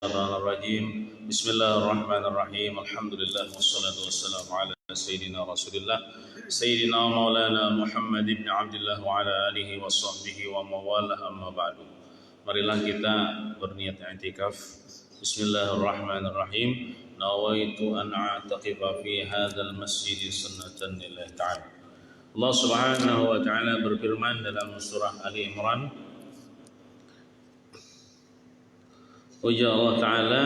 الشيطان الرجيم بسم الله الرحمن الرحيم الحمد لله والصلاة والسلام على سيدنا رسول الله سيدنا مولانا محمد بن عبد الله وعلى آله وصحبه ومواله أما بعد. Marilah kita berniat i'tikaf. Bismillahirrahmanirrahim. Nawaitu an a'taqifa fi hadzal masjid sunnatan lillahi ta'ala. Allah Subhanahu wa taala berfirman dalam surah Ali Imran, ujar Allah Ta'ala,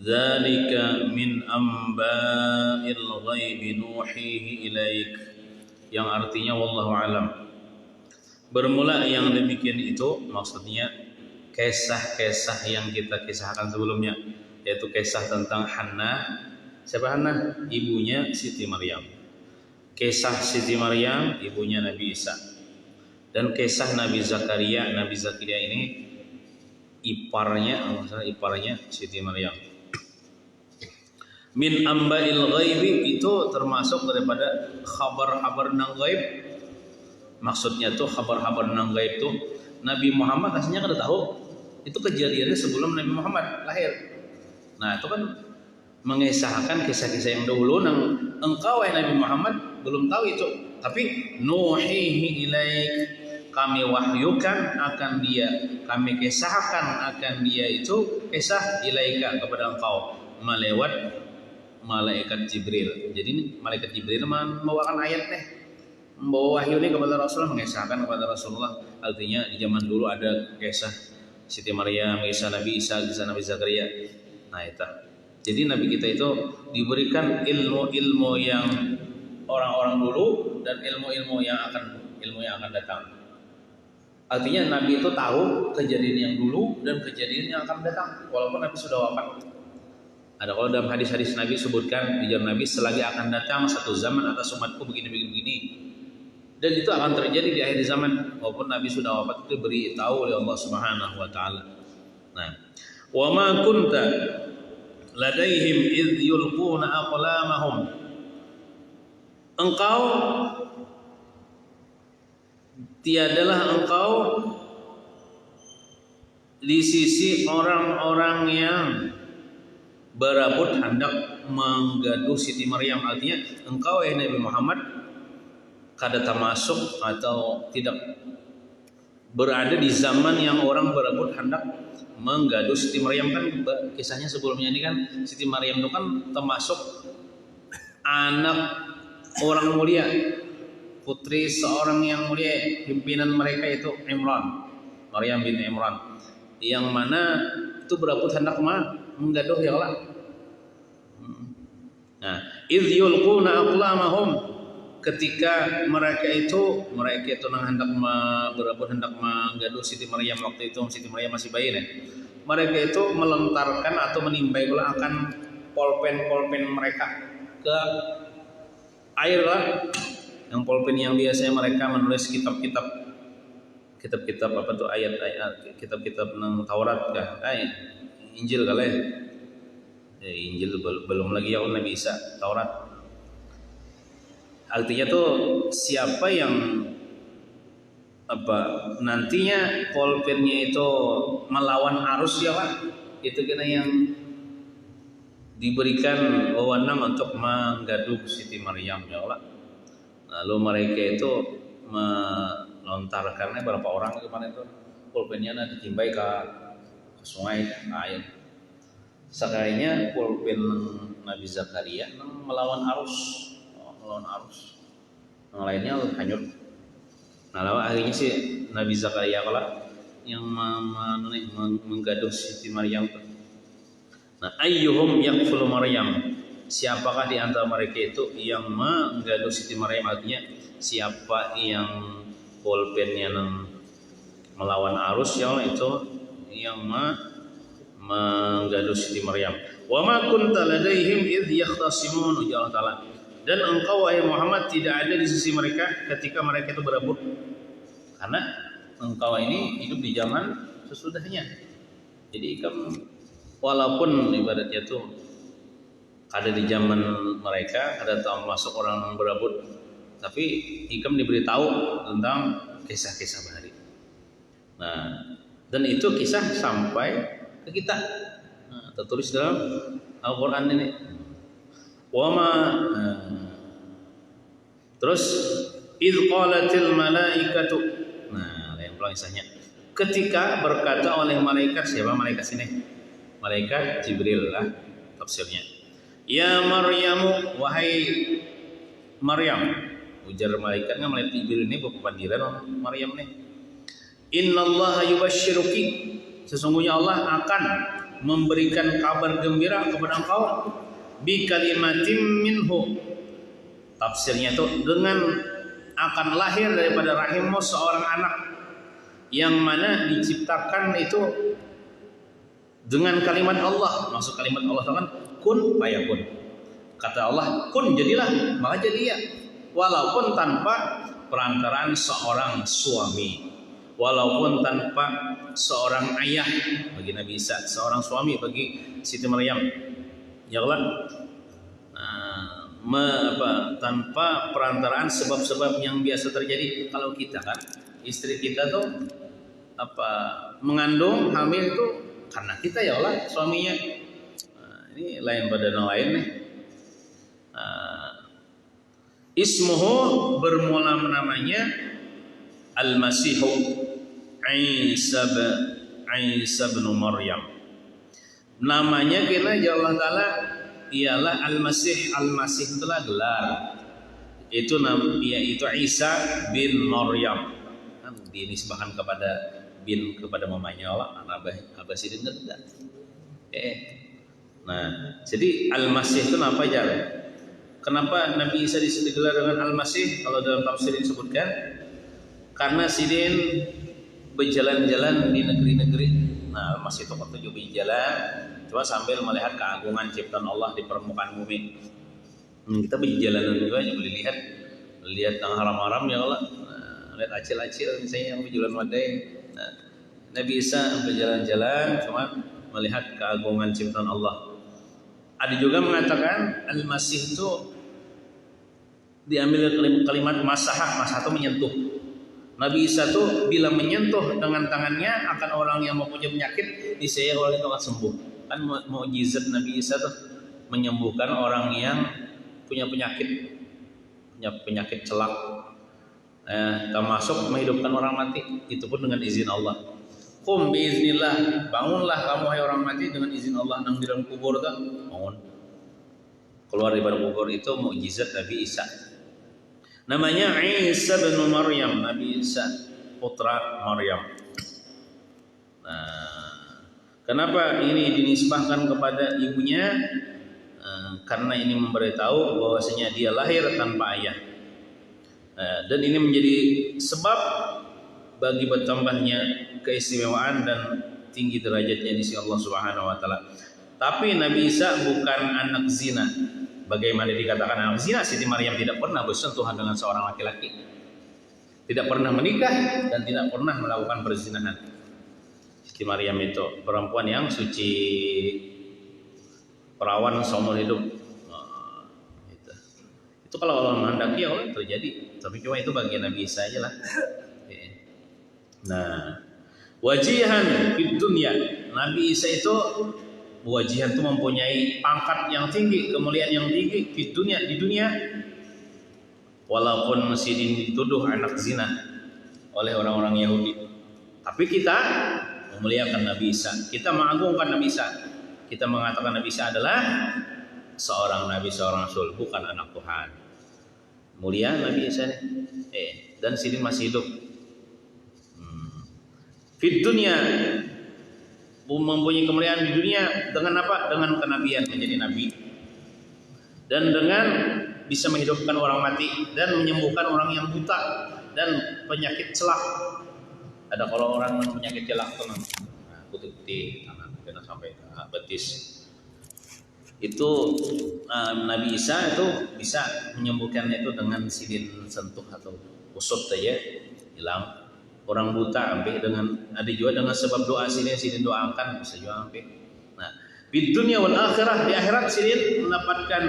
"Dzalika min amba'il ghaibi nuhihi ilaik," yang artinya wallahu alam. Bermula yang demikian itu maksudnya kisah-kisah yang kita kisahkan sebelumnya, yaitu kisah tentang Hannah. Siapa Hannah? Ibunya Siti Maryam. Kisah Siti Maryam, ibunya Nabi Isa. Dan kisah Nabi Zakaria. Nabi Zakaria ini iparnya Siti Maryam. Min amba'il ghaibi itu termasuk daripada khabar-khabar nang gaib. Maksudnya tuh khabar-khabar nang gaib tuh Nabi Muhammad aslinya kada tahu. Itu kejadiannya sebelum Nabi Muhammad lahir. Nah, itu kan mengisahkan kisah-kisah yang dahulu nang engkau Nabi Muhammad belum tahu itu. Tapi nuhihi ilaik, kami wahyukan akan dia, kami kisahkan akan dia itu kisah ilaika kepada engkau melewat malaikat Jibril. Jadi ini malaikat Jibril membawakan ayat nih, membawa wahyu ini kepada Rasulullah, mengisahkan kepada Rasulullah. Artinya di zaman dulu ada kisah Siti Maryam, kisah Nabi Isa, kisah Nabi Zakaria. Nah itu. Jadi Nabi kita itu diberikan ilmu-ilmu yang orang-orang dulu dan ilmu yang akan datang. Artinya Nabi itu tahu kejadian yang dulu dan kejadian yang akan datang, walaupun Nabi sudah wafat. Ada kalau dalam hadis-hadis Nabi sebutkan di zaman Nabi selagi akan datang satu zaman atas umatku begini. Dan itu akan terjadi di akhir zaman, walaupun Nabi sudah wafat, itu beritahu oleh Allah Subhanahu wa taala. Nah, wa ma kunta ladaihim idh yulquna aqlamahum. Engkau tiadalah engkau di sisi orang-orang yang berebut hendak menggaduh Siti Maryam. Artinya engkau Nabi Muhammad kada termasuk atau tidak berada di zaman yang orang berebut hendak menggaduh Siti Maryam. Kan kisahnya sebelumnya ini kan Siti Maryam itu kan termasuk anak orang mulia, putri seorang yang mulia, pimpinan mereka itu Maryam bin Imran, yang mana itu berebut hendak menggaduh ya Allah. Nah, idh yulquna aqlamahum, ketika mereka itu hendak berebut hendak menggaduh Siti Maryam. Waktu itu Siti Maryam masih bayi nih. Mereka itu melontarkan atau menimbai pula akan polpen mereka ke air lah. Yang polpen yang biasanya mereka menulis kitab-kitab apa tuh, ayat-ayat, kitab-kitab tentang Taurat kah? Injil kali ya. Injil belum lagi ya Nabi Isa, Taurat. Artinya tuh siapa yang nantinya polpennya itu melawan arus ya Pak, itu kena yang diberikan wewenang untuk menggaduh Siti Maryam ya Allah. Lalu mereka itu melontarkannya berapa orang kemarin itu pulpennya ditimbai ke sungai air. Sekalinya pulpen Nabi Zakaria melawan arus. Yang lainnya hanyut. Nah, lalu akhirnya si Nabi Zakaria yang menggaduh Siti Maryam. Nah, ayyuhum yakfulu Maryam, siapakah di antara mereka itu yang menggaduh Siti Maryam? Artinya siapa yang pulpennya melawan arus ya Allah, itu yang menggaduh Siti Maryam. Wa ma kunta ladaihim idh yakhtasimun, ya Allah Ta'ala, dan engkau wahai Muhammad tidak ada di sisi mereka ketika mereka itu berebut, karena engkau ini hidup di zaman sesudahnya. Jadi walaupun ibaratnya tuh ada di zaman mereka, ada termasuk orang yang berebut, tapi Ikam diberitahu tentang kisah-kisah bahari. Nah, dan itu kisah sampai ke kita. Nah, tertulis dalam Al-Quran ini. Wama terus idh qalatil malaikatu. Nah, yang pulang isahnya. Ketika berkata oleh malaikat, siapa malaikat sini? Malaikat Jibril lah tafsirnya. Ya Maryamu, wahai Maryam. Ujar malaikatnya, malaikat Jibril ini berpandiran Maryam nih. Innallaha yubashshiruki. Sesungguhnya Allah akan memberikan kabar gembira kepada engkau bi kalimatin minhu. Tafsirnya itu dengan akan lahir daripada rahimmu seorang anak yang mana diciptakan itu dengan kalimat Allah. Maksud kalimat Allah itu kan kun fayakun. Kata Allah kun jadilah, maka jadi ya. Walaupun tanpa perantaraan seorang suami, walaupun tanpa seorang ayah bagi Nabi Isa, seorang suami bagi Siti Maryam. Ya Allah, tanpa perantaraan sebab-sebab yang biasa terjadi. Kalau kita kan istri kita tuh mengandung hamil itu karena kita ya Allah suaminya. Ini lain pada yang lain nih. Ismuhu bermula namanya Al-Masihu Isa bin Maryam. Namanya kira ya Allah Ta'ala ialah Al-Masih. Al-Masih itulah gelar. Itu yaitu Isa bin Maryam. Kan dinisbahkan kepada mamanya Allah, Abah Sidin tidak. Nah, jadi Al-Masih itu apa aja? Kenapa Nabi Isa digelar dengan Al-Masih? Kalau dalam tafsir disebutkan karena Sidin berjalan-jalan di negeri-negeri. Nah, Al-Masih itu waktu juga berjalan, cuma sambil melihat keagungan ciptaan Allah di permukaan bumi. Kita berjalan juga boleh lihat yang haram-haram ya Allah. Lihat acil-acil misalnya yang berjalan wadai. Nah, Nabi Isa berjalan-jalan cuma melihat keagungan ciptaan Allah. Ada juga mengatakan Al-Masih itu diambil kalimat masahah itu menyentuh. Nabi Isa itu bila menyentuh dengan tangannya akan orang yang mempunyai penyakit, niscaya orang itu akan sembuh. Kan mukjizat Nabi Isa itu menyembuhkan orang yang punya penyakit celak, termasuk menghidupkan orang mati. Itu pun dengan izin Allah. Qum biiznillah, bangunlah kamu hai orang mati dengan izin Allah nang di dalam kubur tuh, bangun. Keluar dari kubur itu mukjizat Nabi Isa. Namanya Isa bin Maryam, Nabi Isa putra Maryam. Nah, kenapa ini dinisbahkan kepada ibunya? Karena ini memberitahu bahwasanya dia lahir tanpa ayah. Dan ini menjadi sebab bagi bertambahnya keistimewaan dan tinggi derajatnya di sisi Allah Subhanahu wa taala. Tapi Nabi Isa bukan anak zina. Bagaimana dikatakan anak zina? Siti Maryam tidak pernah bersentuhan dengan seorang laki-laki. Tidak pernah menikah dan tidak pernah melakukan perzinahan. Siti Maryam itu perempuan yang suci, perawan seumur hidup. Itu kalau Allah menghendaki ya Allah terjadi. Tapi cuma itu bagian Nabi Isa aja lah. Nah, wajihan di dunia. Nabi Isa itu wajihan itu mempunyai pangkat yang tinggi, kemuliaan yang tinggi di dunia. Walaupun masih dituduh anak zina oleh orang-orang Yahudi, tapi kita memuliakan Nabi Isa. Kita mengagungkan Nabi Isa. Kita mengatakan Nabi Isa adalah seorang nabi, seorang rasul, bukan anak Tuhan. Mulia Nabi Isa dan Sidin masih hidup. Di dunia mempunyai kemuliaan di dunia dengan apa? Dengan kenabian, menjadi nabi, dan dengan bisa menghidupkan orang mati dan menyembuhkan orang yang buta dan penyakit celak. Ada kalau orang penyakit celak tuh putih tangan kena sampai ke betis. Itu Nabi Isa itu bisa menyembuhkannya itu dengan sidin sentuh atau usut saja hilang. Orang buta sampai dengan ada juga dengan sebab doa sidin doakan bisa juga sampai. Nah, di dunia wal akhirah, di akhirat sidin mendapatkan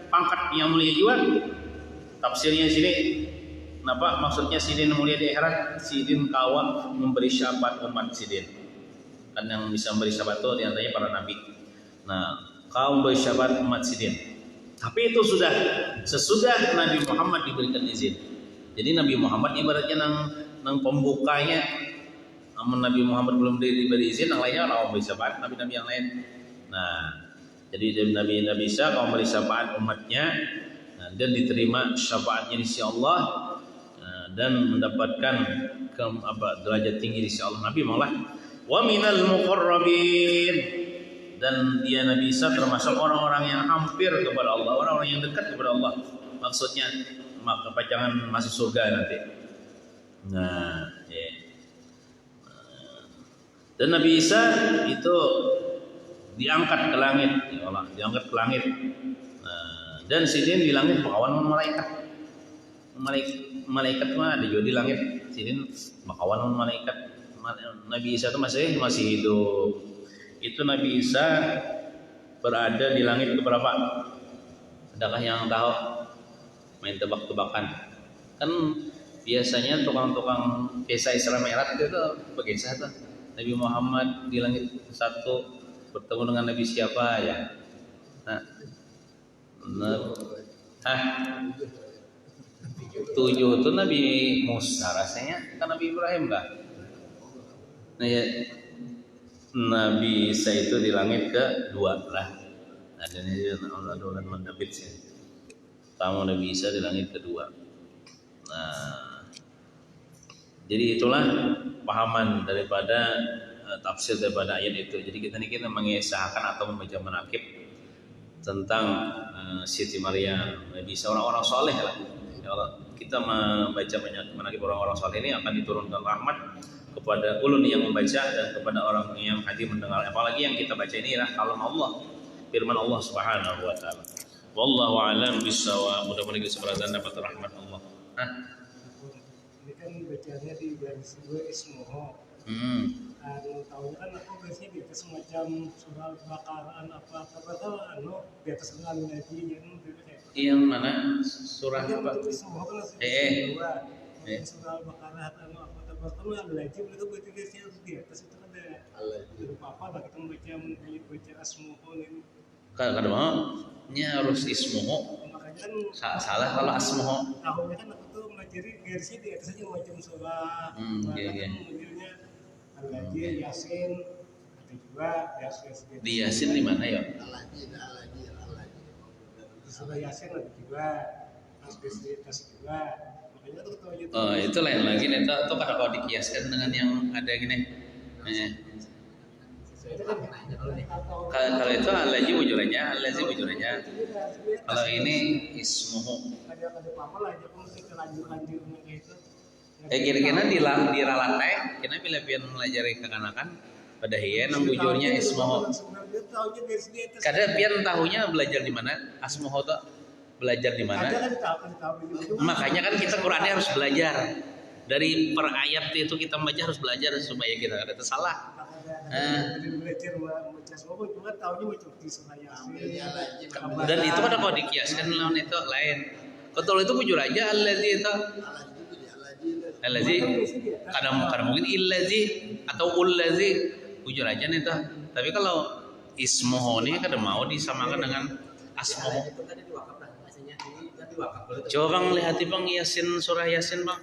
pangkat yang mulia juga. Tafsirnya sini kenapa maksudnya sidin mulia di akhirat? Sidin kawan memberi syafaat umat sidin. kan yang bisa memberi syafaat itu diantaranya para nabi. Nah, kaum beri syafaat umat sidin. Tapi itu sudah sesudah Nabi Muhammad diberikan izin. Jadi Nabi Muhammad ibaratnya nang pembukanya. Namun Nabi Muhammad belum diberi izin, yang lainnya orang beri syafaat, nabi-nabi yang lain. Nah, jadi dari Nabi Isa kaum beri syafaat umatnya, dan diterima syafaatnya di sisi Allah, dan mendapatkan derajat tinggi di sisi Allah. Nabi malah wa minal muqarrabin, dan dia Nabi Isa termasuk orang-orang yang hampir kepada Allah, orang-orang yang dekat kepada Allah. Maksudnya maka jangan masuk surga nanti. Nah, ya. Dan Nabi Isa itu diangkat ke langit, ya Allah, diangkat ke langit. Dan sidin di langit bakawan malaikat. Malaikat mah ada juga di langit. Sidin bakawan malaikat. Nabi Isa itu masih hidup. Itu Nabi Isa berada di langit keberapa? Adakah yang tahu? Main tebak-tebakan. Kan biasanya tukang-tukang kisah Isra Mi'raj itu berkisah tuh. Nabi Muhammad di langit 1 bertemu dengan Nabi siapa ya? Nah, 7 itu Nabi Musa rasanya, kan Nabi Ibrahim enggak? Nah ya, Nabi Isa itu di langit ke-2 lah. Adanya Allah mendapit sih. Tamu Nabi Isa di langit ke-2. Nah, jadi itulah pahaman daripada tafsir daripada ayat itu. Jadi kita mengisahkan atau membaca manaqib tentang Siti Maryam, Nabi Isa, orang-orang soleh lah. Ya Allah, kita membaca banyak manaqib orang-orang soleh ini akan diturunkan rahmat kepada ulun yang membaca dan kepada orang yang hadir mendengar. Apalagi yang kita baca ini adalah kalam Allah, firman Allah Subhanahu wa taala. Wallahu a'lam bissawab. Mudah-mudahan kita seberatan dapat rahmat Allah. Ini kan bacanya di garis 2 ismuhu. Tahunya kan aku biasanya di atas semacam surah Al-Baqarah apa di atas dengan lagi yang mana surah apa? Ismuhu kan surah Al-Baqarah apa ada lagi itu berarti biasanya di atas itu kan ada apa lah kita baca asmuhu ini. Kalau mau nya harus ismuhu. Makanya salah kalau asmuhu. Tahunya kan aku tuh mengajari garisnya di atas aja macam surah. Modelnya Al-Lajin, Yasin, ada juga Yasin. Di Yasin di mana ya? Al-Lajin. Di surah Yasin ada juga, Tasbih juga. Makanya tuh tahu aja. Oh, itu lain lagi nih. Itu kada kau dikiaskan dengan yang ada gini. Kalau itu al-lazi wujudnya. Kalau ini ismuhu. Ada apa lah aja mesti lanjut gitu. Kira-kira diralatai, kena bila pian melajari kekanakan pada hiya nang wujudnya ismuhu. Kada pian tahunya belajar di mana? Asmuhu tuh belajar di mana? Makanya kan kita Qur'annya harus belajar. Dari per ayat itu kita membaca harus belajar supaya kita kada tersalah. Dan itu kan kalau dikiaskan lawan itu lain. Betul itu bujur aja allazi itu. Allazi kadang mungkin illazi atau ullazi bujur aja nih tuh. Tapi kalau ismuhu ini kadang mau disamakan dengan asmuhu. Coba bang lihat bang Yasin, surah Yasin bang.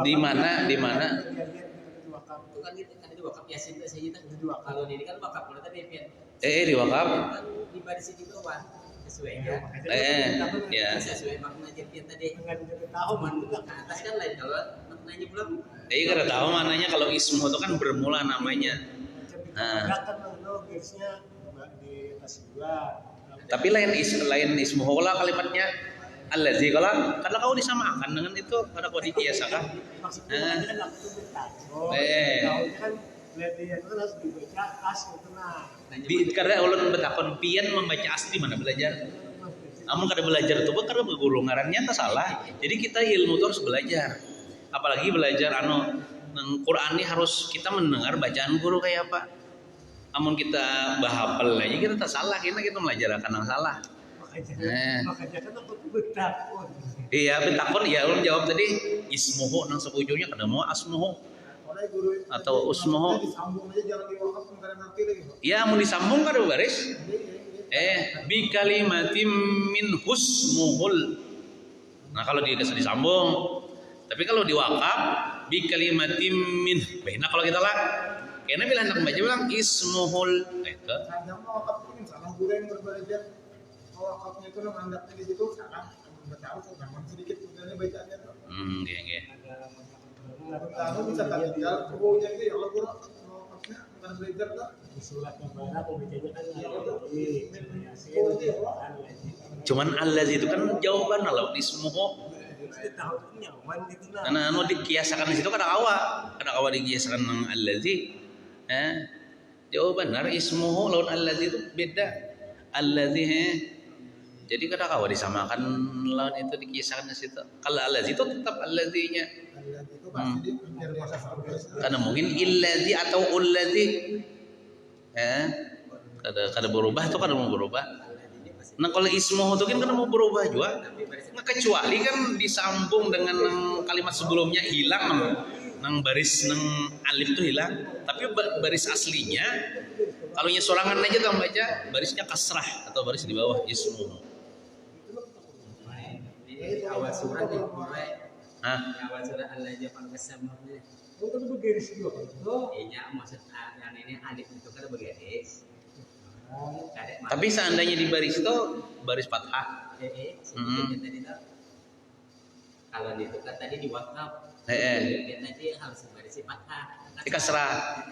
Di mana? Kan itu ada di wakaf Yasin saja itu di wakaf. Kalau ini kan wakaf kalau tadi pian. Di wakaf. Kan di baris di bawah sesuainya. Ya. Sesuai makna pian tadi. Tahu mana ke atas kan lain kalau maknanya belum. Kada tahu maknanya kalau ismu itu kan bermula namanya. Tapi lain ismu lah kalimatnya. Allazi kalau kau disamakan dengan itu kada kau dikiasakan. Karena ulun betakon pian membaca asli mana belajar. Namun kada belajar itu karena berguru ngarannya tak salah. Jadi kita ilmu itu harus belajar. Apalagi belajar Quran ini harus kita mendengar bacaan guru kayak apa. Namun kita bahapal aja kita tak salah, kita belajar akan yang salah. Makanya kan aku betakon. Iya betakon ya ulun jawab tadi ismuhu nang sebujurnya kada mau asmuhu. atau usmuhu. Disambung aja jangan diwakaf karena nanti lagi, Pak. Ya mau disambung kan baris. Bi kalimatim min husmuhul. Nah kalau disambung. Tapi kalau diwakaf bi kalimatim min. Nah kalau kita lah, karena bila hendak baca bilang ismuhul. Itu. Kadang mau wakaf itu salah guru yang berbeda. Mau wakafnya itu nama andaknya di situ salah. Betul, jangan sedikit kemudiannya bacaannya. Oke. Lalu bisa tinggal bukunya itu ya Allah guru mau wakafnya bukan belajar tuh. Di surat yang mana pembacanya kan Cuman allazi itu kan jawaban kalau ismuhu. tahu nyaman gitu lah. Karena anu dikiasakan di situ kada kawa dikiasakan nang allazi. Jawaban benar ismuhu lawan allazi itu beda. Allazi jadi kada kawa disamakan lawan itu dikiasakan di situ. Kalau allazi itu tetap allazinya. Itu pasti biar bahasa Arab. Karena mungkin illazi atau ullazi. Kada berubah tuh kada mau berubah. Nah kalau ismuhu itu kan kada mau berubah juga. Nah kecuali kan disambung dengan kalimat sebelumnya hilang nang baris nang alif itu hilang. Tapi baris aslinya kalau nya sorangan aja tuh baca barisnya kasrah atau baris di bawah ismuhu. Di awal surat nih, mulai Hah? di awal surat Allah Jepang kesamanya. Oh kan bergaris juga. Oh. Iya maksud yang ini alif itu kan bergaris. Tapi seandainya di baris itu baris fathah. Sedikit tadi tuh. Kalau itu kan tadi di wakaf. Dia tadi harus baris fathah. Di kasrah.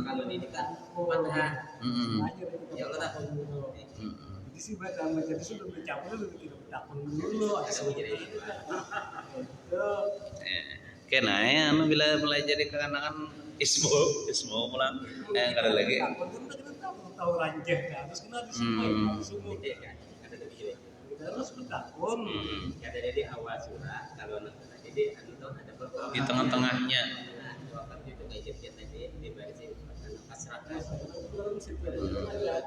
Kalau ini kan fathah. Ya Allah. Jadi sih baca itu sudah bercampur lebih tidak bertakun dulu. Kena ya, anu bila belajar di kanan ismu pulang, kada lagi. Tahu ranceh kan, terus kena disebut semua. Terus bertakun. Kata dia di awal surat, kalau nanti di anu tuh ada perkara. Di tengah-tengahnya. Wakaf itu kayak tadi di baris kasrah. Terus itu ada